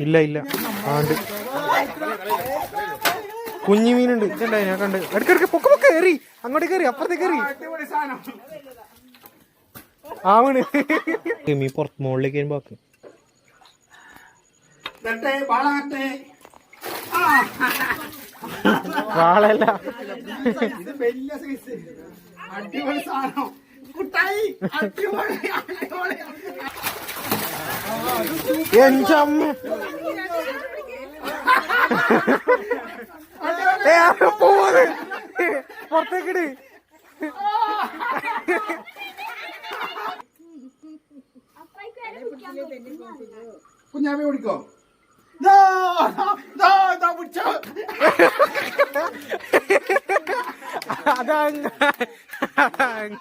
ഇല്ല ഇല്ല ആണ്ട് കുഞ്ഞു മീനുണ്ട്. ഇതുണ്ടായി ഞാൻ കണ്ട്. ഇടയ്ക്കിടയ്ക്ക് പൊക്ക പൊക്ക കയറി അങ്ങോട്ട് കയറി അപ്പുറത്തേക്ക് കയറി ആവണ് മീൻ പുറത്ത് മുകളിലേക്ക് വരുമ്പോ വാളല്ല അടിപൊളി സാധനം എഞ്ചമ്മ പോവാറ് പുറത്തേക്കിട്. കുഞ്ഞാമി ഓടിക്കോ അതാ